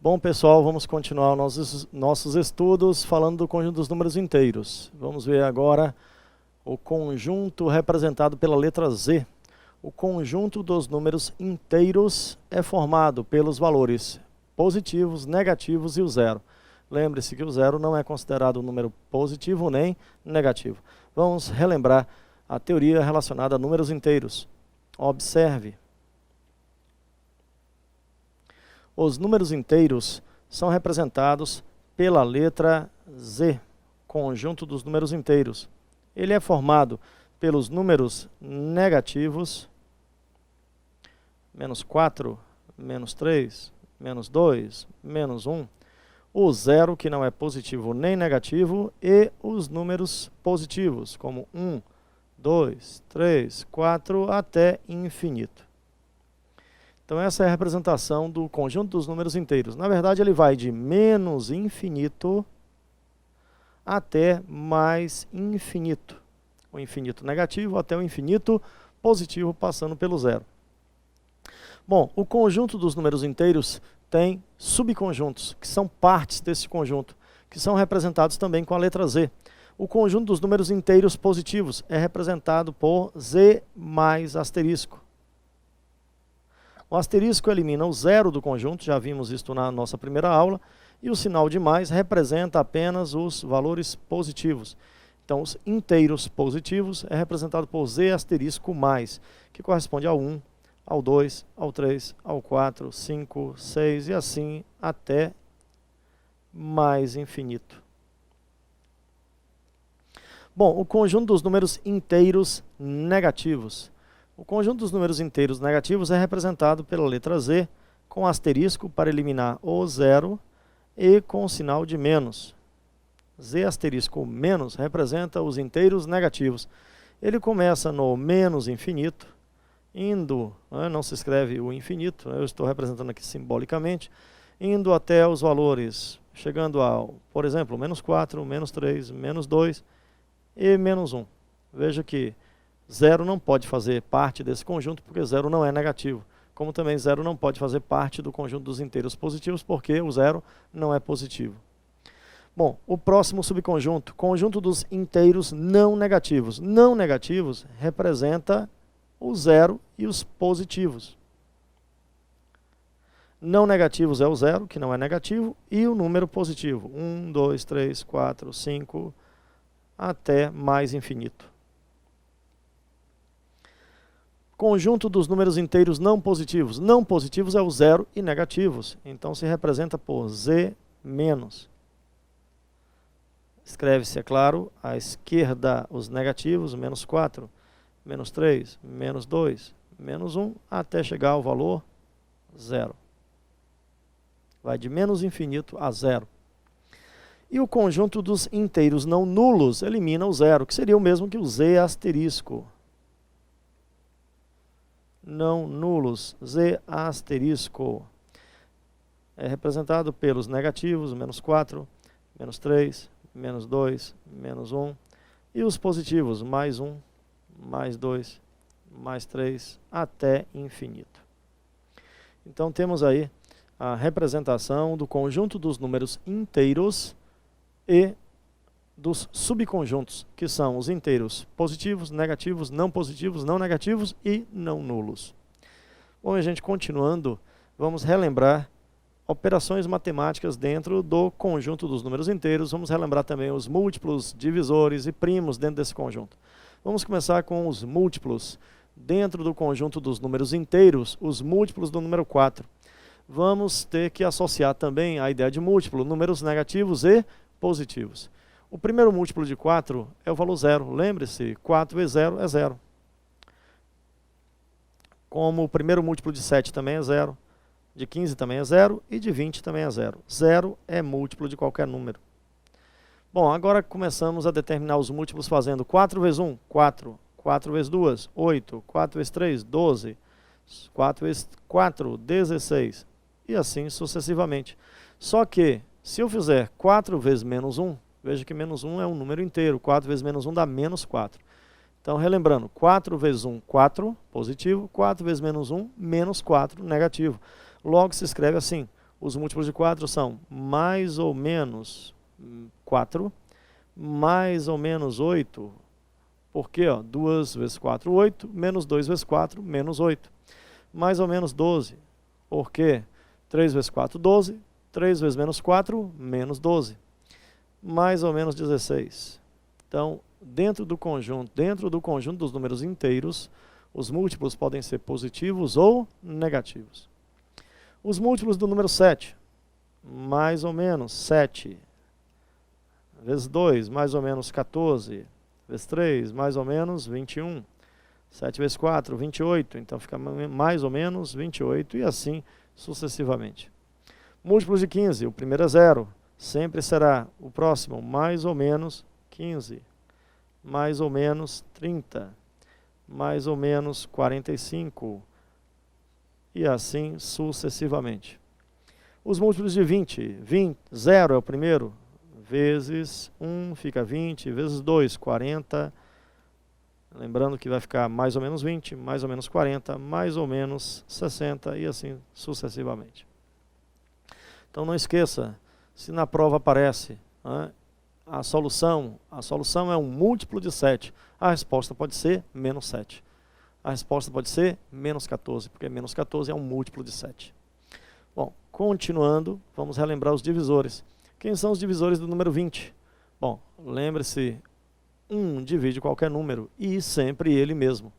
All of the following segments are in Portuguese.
Bom, pessoal, vamos continuar nossos estudos falando do conjunto dos números inteiros. Vamos ver agora o conjunto representado pela letra Z. O conjunto dos números inteiros é formado pelos valores positivos, negativos e o zero. Lembre-se que o zero não é considerado um número positivo nem negativo. Vamos relembrar a teoria relacionada a números inteiros. Observe. Os números inteiros são representados pela letra Z, conjunto dos números inteiros. Ele é formado pelos números negativos, menos 4, menos 3, menos 2, menos 1, o zero, que não é positivo nem negativo, e os números positivos, como 1, 2, 3, 4, até infinito. Então essa é a representação do conjunto dos números inteiros. Na verdade, ele vai de menos infinito até mais infinito. O infinito negativo até o infinito positivo, passando pelo zero. Bom, o conjunto dos números inteiros tem subconjuntos, que são partes desse conjunto, que são representados também com a letra Z. O conjunto dos números inteiros positivos é representado por Z mais asterisco. O asterisco elimina o zero do conjunto, já vimos isso na nossa primeira aula, e o sinal de mais representa apenas os valores positivos. Então, os inteiros positivos é representado por Z asterisco mais, que corresponde ao 1, ao 2, ao 3, ao 4, 5, 6 e assim até mais infinito. Bom, o conjunto dos números inteiros negativos. O conjunto dos números inteiros negativos é representado pela letra Z, com asterisco para eliminar o zero e com o sinal de menos. Z asterisco menos representa os inteiros negativos. Ele começa no menos infinito, indo, não se escreve o infinito, eu estou representando aqui simbolicamente, indo até os valores, chegando ao, por exemplo, menos 4, menos 3, menos 2 e menos 1. Veja que zero não pode fazer parte desse conjunto, porque zero não é negativo. Como também zero não pode fazer parte do conjunto dos inteiros positivos, porque o zero não é positivo. Bom, o próximo subconjunto, conjunto dos inteiros não negativos. Não negativos representa o zero e os positivos. Não negativos é o zero, que não é negativo, e o número positivo. 1, 2, 3, 4, 5, até mais infinito. Conjunto dos números inteiros não positivos. Não positivos é o zero e negativos. Então se representa por Z menos. Escreve-se, é claro, à esquerda os negativos, menos 4, menos 3, menos 2, menos 1, até chegar ao valor zero. Vai de menos infinito a zero. E o conjunto dos inteiros não nulos elimina o zero, que seria o mesmo que o Z asterisco. Não nulos, Z asterisco, é representado pelos negativos, menos 4, menos 3, menos 2, menos 1, e os positivos, mais 1, mais 2, mais 3, até infinito. Então temos aí a representação do conjunto dos números inteiros e dos subconjuntos, que são os inteiros positivos, negativos, não negativos e não nulos. Bom, a gente continuando, vamos relembrar operações matemáticas dentro do conjunto dos números inteiros. Vamos relembrar também os múltiplos, divisores e primos dentro desse conjunto. Vamos começar com os múltiplos. Dentro do conjunto dos números inteiros, os múltiplos do número 4. Vamos ter que associar também a ideia de múltiplo, números negativos e positivos. O primeiro múltiplo de 4 é o valor zero. Lembre-se, 4 vezes 0 é 0. Como o primeiro múltiplo de 7 também é 0, de 15 também é 0 e de 20 também é 0. 0 é múltiplo de qualquer número. Bom, agora começamos a determinar os múltiplos fazendo 4 vezes 1, 4. 4 vezes 2, 8. 4 vezes 3, 12. 4 vezes 4, 16. E assim sucessivamente. Só que, se eu fizer 4 vezes menos 1, veja que menos 1 é um número inteiro. 4 vezes menos 1 dá menos 4. Então, relembrando, 4 vezes 1, 4, positivo. 4 vezes menos 1, menos 4, negativo. Logo se escreve assim, Os múltiplos de 4 são mais ou menos 4, mais ou menos 8, porque 2 vezes 4, 8, menos 2 vezes 4, menos 8. Mais ou menos 12, porque 3 vezes 4, 12, 3 vezes menos 4, menos 12. Mais ou menos 16. Então, dentro do conjunto dos números inteiros, os múltiplos podem ser positivos ou negativos. Os múltiplos do número 7, mais ou menos 7, vezes 2, mais ou menos 14, vezes 3, mais ou menos 21. 7 vezes 4, 28, então fica mais ou menos 28 e assim sucessivamente. Múltiplos de 15, o primeiro é 0, sempre será o próximo mais ou menos 15, mais ou menos 30, mais ou menos 45 e assim sucessivamente. Os múltiplos de 20, 0 é o primeiro, vezes 1 fica 20, vezes 2, 40, lembrando que vai ficar mais ou menos 20, mais ou menos 40, mais ou menos 60 e assim sucessivamente. Então não esqueça, se na prova aparece a solução é um múltiplo de 7, a resposta pode ser menos 7. A resposta pode ser menos 14, porque menos 14 é um múltiplo de 7. Bom, continuando, vamos relembrar os divisores. Quem são os divisores do número 20? Bom, lembre-se, 1 divide qualquer número e sempre ele mesmo.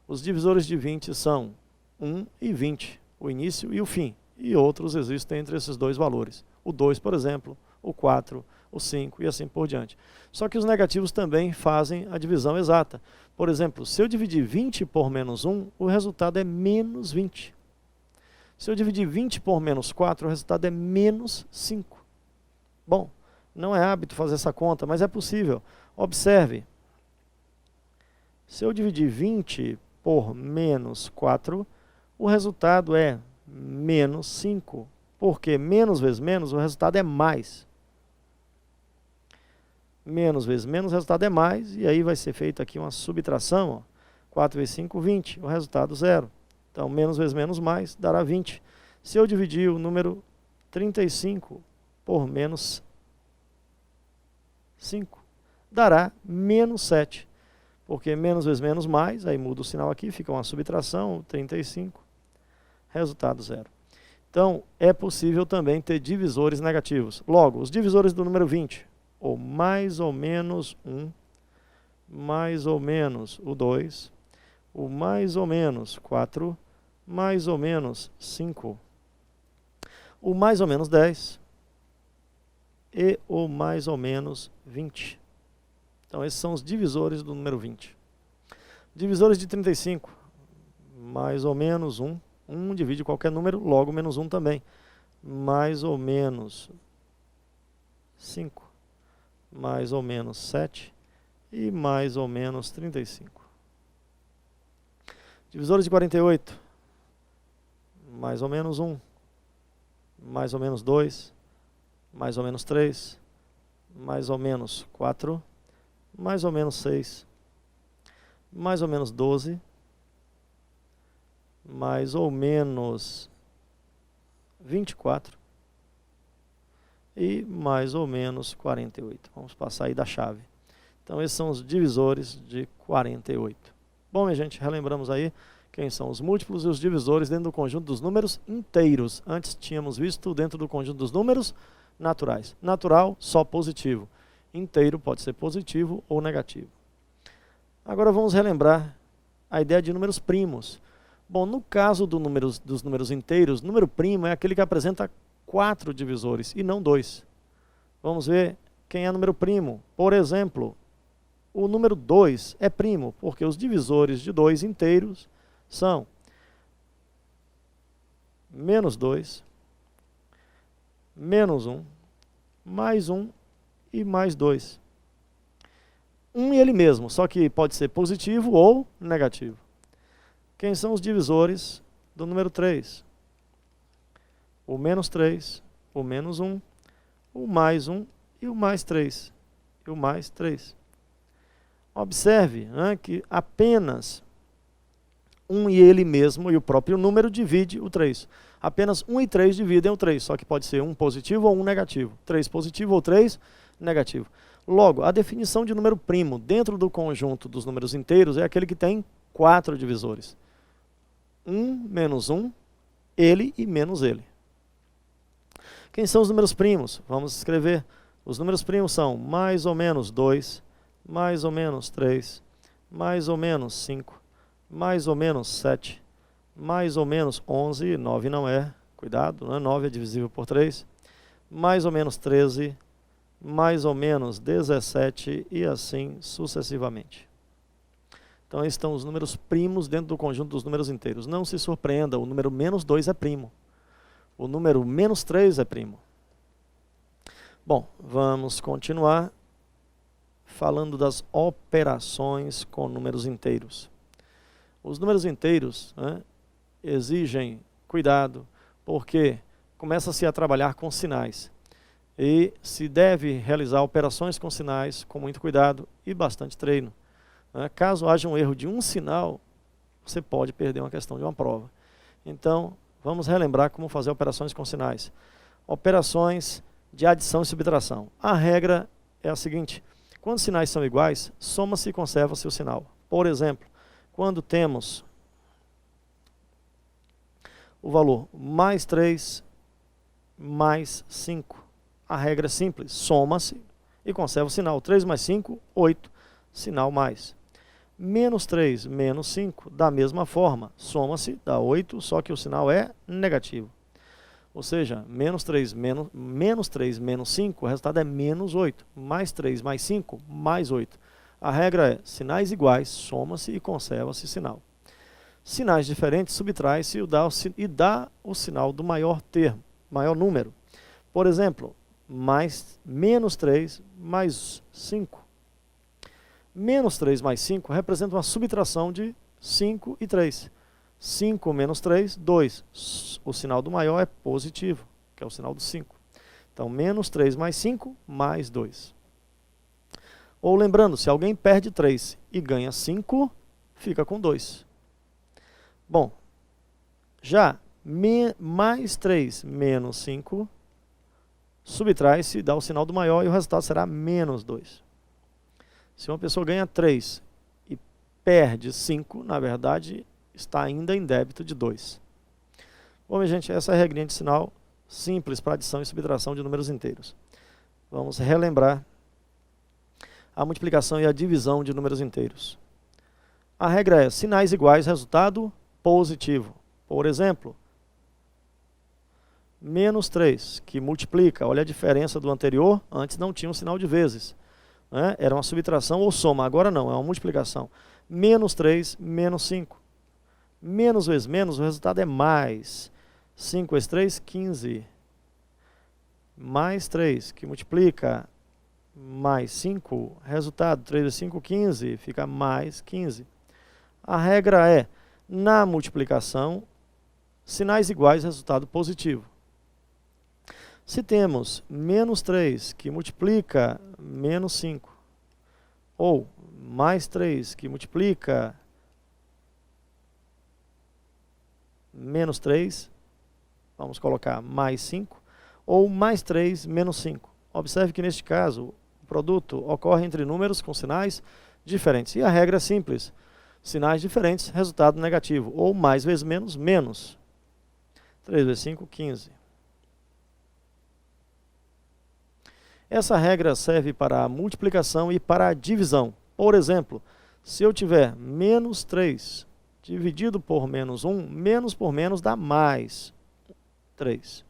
Os divisores de 20 são 1 e 20, o início e o fim. E outros existem entre esses dois valores. O 2, por exemplo, o 4, o 5 e assim por diante. Só que os negativos também fazem a divisão exata. Por exemplo, se eu dividir 20 por menos 1, o resultado é menos 20. Se eu dividir 20 por menos 4, o resultado é menos 5. Bom, não é hábito fazer essa conta, mas é possível. Observe. Se eu dividir 20 por menos 4, o resultado é menos 5. Porque menos vezes menos, o resultado é mais. Menos vezes menos, o resultado é mais. E aí vai ser feita aqui uma subtração. 4 vezes 5, 20. O resultado, 0. Então, menos vezes menos mais dará 20. Se eu dividir o número 35 por menos 5, dará menos 7. Porque menos vezes menos mais, aí muda o sinal aqui, fica uma subtração, 35. Resultado, 0. Então, é possível também ter divisores negativos. Logo, os divisores do número 20, ou mais ou menos 1, mais ou menos o 2, o mais ou menos 4, mais ou menos 5, o mais ou menos 10 e o mais ou menos 20. Então, esses são os divisores do número 20. Divisores de 35, mais ou menos 1. 1 divide qualquer número, logo menos 1 também. Mais ou menos 5, mais ou menos 7 e mais ou menos 35. Divisores de 48, mais ou menos 1, mais ou menos 2, mais ou menos 3, mais ou menos 4, mais ou menos 6, mais ou menos 12, mais ou menos 24 e mais ou menos 48. Vamos passar aí da chave. Então, esses são os divisores de 48. Bom, minha gente, relembramos aí quem são os múltiplos e os divisores dentro do conjunto dos números inteiros. Antes tínhamos visto dentro do conjunto dos números naturais. Natural, só positivo. Inteiro pode ser positivo ou negativo. Agora vamos relembrar a ideia de números primos. Bom, no caso dos números inteiros, número primo é aquele que apresenta 4 divisores e não 2. Vamos ver quem é número primo. Por exemplo, o número 2 é primo, porque os divisores de 2 inteiros são menos 2, menos 1, mais 1 e mais 2. 1 e ele mesmo, só que pode ser positivo ou negativo. Quem são os divisores do número 3? O menos 3, o menos 1, o mais 1 e o mais 3. E o mais 3. Observe que apenas 1 e ele mesmo, e o próprio número, divide o 3. Apenas 1 e 3 dividem o 3, só que pode ser 1 positivo ou 1 negativo. 3 positivo ou 3 negativo. Logo, a definição de número primo dentro do conjunto dos números inteiros é aquele que tem 4 divisores. 1 menos 1, ele e menos ele. Quem são os números primos? Vamos escrever. Os números primos são mais ou menos 2, mais ou menos 3, mais ou menos 5, mais ou menos 7, mais ou menos 11, 9 não é, cuidado, né? 9 é divisível por 3, mais ou menos 13, mais ou menos 17 e assim sucessivamente. Então, esses estão os números primos dentro do conjunto dos números inteiros. Não se surpreenda, o número menos 2 é primo. O número menos 3 é primo. Bom, vamos continuar falando das operações com números inteiros. Os números inteiros, né, exigem cuidado, porque começa-se a trabalhar com sinais. E se deve realizar operações com sinais com muito cuidado e bastante treino. Caso haja um erro de um sinal, você pode perder uma questão de uma prova. Então, vamos relembrar como fazer operações com sinais. Operações de adição e subtração. A regra é a seguinte: quando os sinais são iguais, soma-se e conserva-se o sinal. Por exemplo, quando temos o valor mais 3 mais 5, a regra é simples, soma-se e conserva o sinal. 3 mais 5, 8, sinal mais. Menos 3 menos 5, da mesma forma, soma-se, dá 8, só que o sinal é negativo. Ou seja, menos 3 menos 5, o resultado é menos 8. Mais 3 mais 5, mais 8. A regra é, sinais iguais, soma-se e conserva-se sinal. Sinais diferentes, subtrai-se e dá o sinal do maior termo, maior número. Por exemplo, menos 3 mais 5. Menos 3 mais 5 representa uma subtração de 5 e 3. 5 menos 3, 2. O sinal do maior é positivo, que é o sinal do 5. Então, menos 3 mais 5, mais 2. Ou lembrando, se alguém perde 3 e ganha 5, fica com 2. Bom, já mais 3 menos 5, subtrai-se, dá o sinal do maior e o resultado será menos 2. Se uma pessoa ganha 3 e perde 5, na verdade, está ainda em débito de 2. Bom, minha gente, essa é a regrinha de sinal simples para adição e subtração de números inteiros. Vamos relembrar a multiplicação e a divisão de números inteiros. A regra é sinais iguais, resultado positivo. Por exemplo, menos 3, que multiplica, olha a diferença do anterior, antes não tinha um sinal de vezes. Era uma subtração ou soma, agora não, é uma multiplicação. Menos 3, menos 5. Menos vezes menos, o resultado é mais. 5 vezes 3, 15. Mais 3, que multiplica mais 5, resultado 3 vezes 5, 15, fica mais 15. A regra é, na multiplicação, sinais iguais, resultado positivo. Se temos menos 3 que multiplica menos 5, ou mais 3 que multiplica menos 3, vamos colocar mais 5, ou mais 3 menos 5. Observe que neste caso, o produto ocorre entre números com sinais diferentes. E a regra é simples, sinais diferentes, resultado negativo, ou mais vezes menos, menos. 3 vezes 5, 15. Essa regra serve para a multiplicação e para a divisão. Por exemplo, se eu tiver menos 3 dividido por menos 1, menos por menos dá mais 3.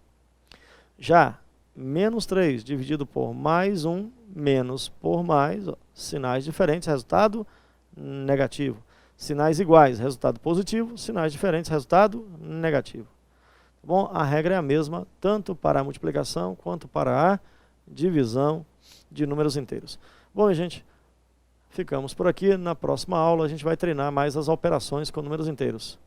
Já menos 3 dividido por mais 1, menos por mais, sinais diferentes, resultado negativo. Sinais iguais, resultado positivo, sinais diferentes, resultado negativo. Bom, a regra é a mesma, tanto para a multiplicação quanto para a divisão de números inteiros. Bom, gente, ficamos por aqui. Na próxima aula a gente vai treinar mais as operações com números inteiros.